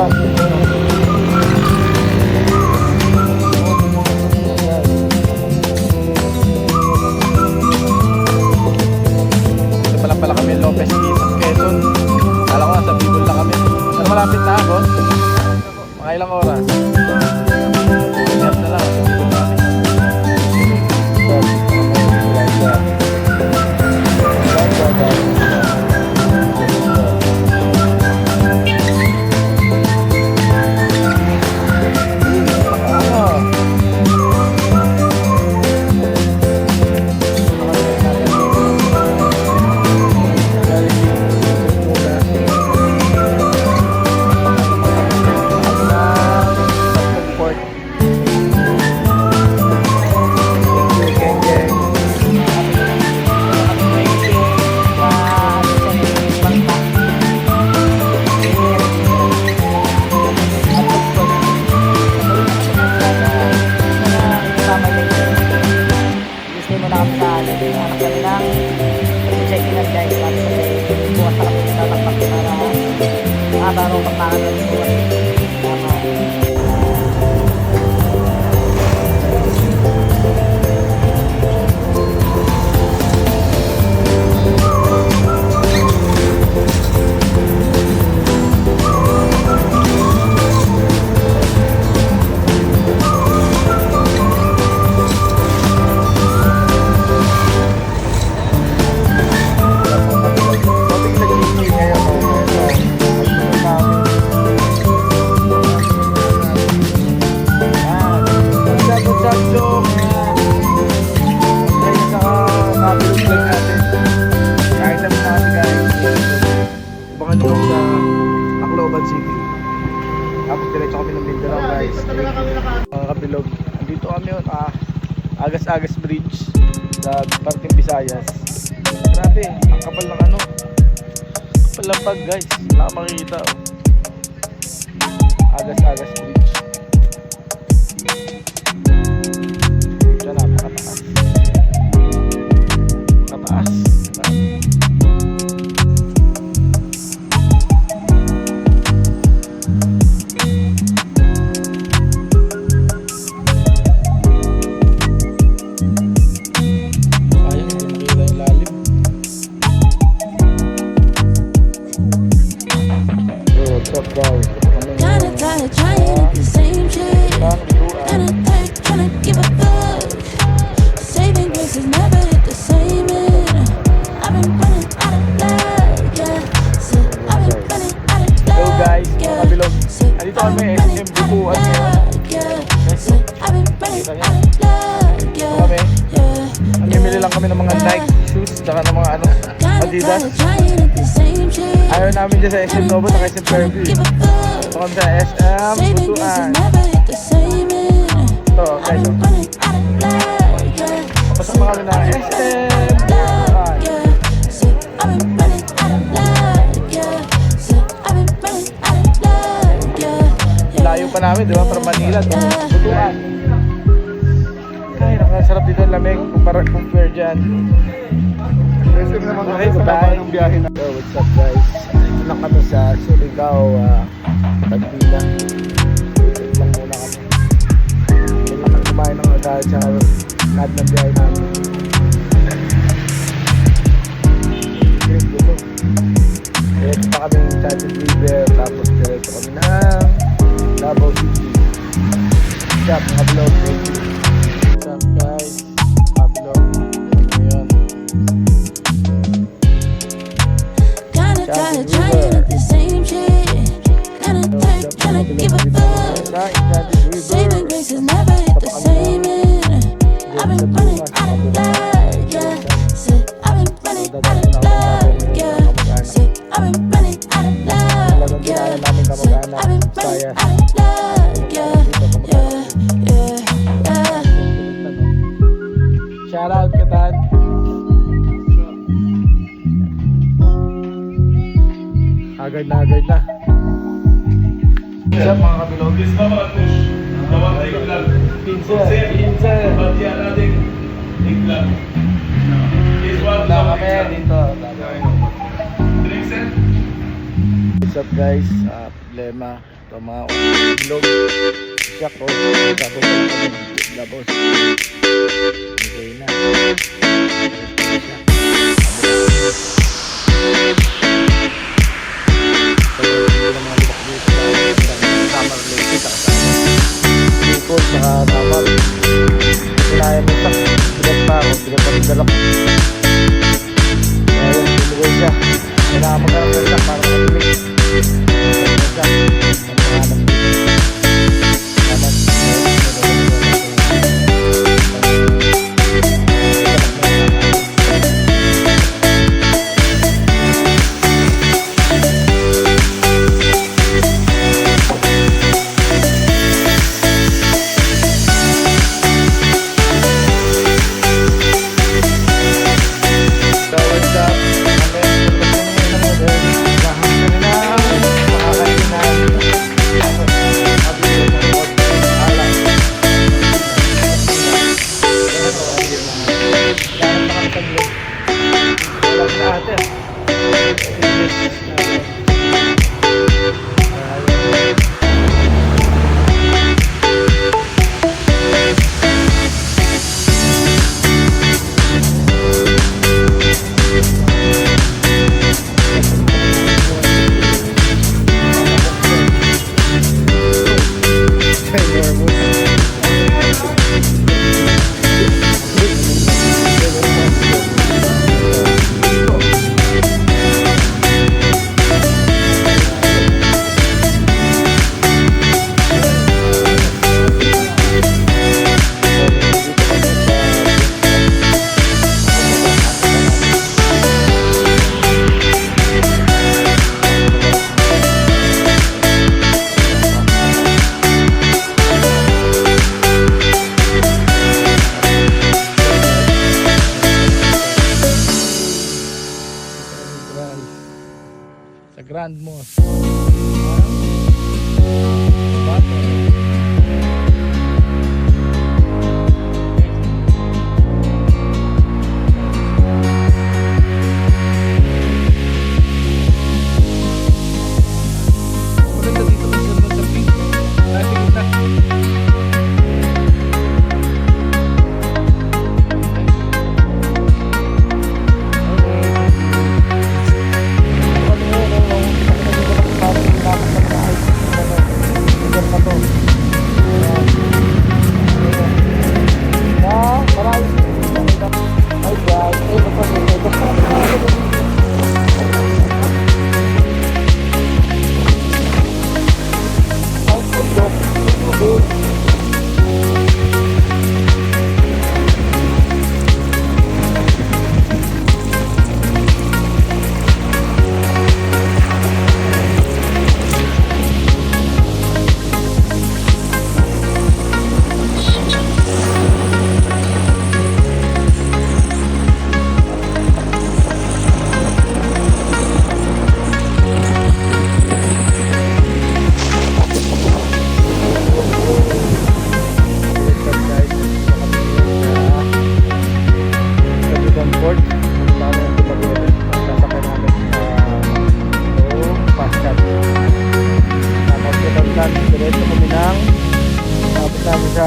Pala kami Lopez Quezon, Quezon. Kala ko nasa Bicol na kami. Pero malapit na ako. Mga ilang oras. Ingat na lang sa Bicol na kami. Agas Bridge sa Parting Visayas. Grabe, ang kapal ng ano. Kapal ng pag guys. Wala kang makikita oh. Agas Bridge. Diyan napakataas. Kataas. Adidas. Ayaw namin dyan sa SM Novo at SM Fairview. Ito kami sa SM Butuan. Ito guys. Pasok kami na SM Butuan. Layo pa namin diba? From Manila to Butuan. Ay, nakasarap dito ang lamig compare dyan. Okay, bye. So, what's up guys? Ito lang kami sa Surigao, Tagbilang. Ito lang muna kami. Ito lang kami kumain ng dahil sa lahat ng biyahe namin. Ito pa kami sa River, tapos diretso kami na Davao City. What's up mga vlog? What's up guys? Trying at the same shit, and trying to give a fuck. Saving grace has never hit the same end. I've been running out of luck, yeah. Said I've been running out of luck, yeah. Said I've been running out of luck, yeah. Said I've been running out of luck, yeah. Shout out Katan. Agad na. What's up mga kabilog? Please ba push? Bawang tiglan. Pinsa. Batiyan natin tiglan. Please ba kami dito. Drink set? What's up guys? Problema. Ito mga ilog. Siyak o. Tapos tapos. Okay na. Ikot sa kamar. Kinayan mo ito. Bigat pa ako. Bigat pa rin dalak. Kaya yung binigay siya. Kailangan magkaroon ng para makalimig. Sa Grand Mosque. Maganda dito sa tabi. Nasa gitna. Diretso kami ng tapos namin sa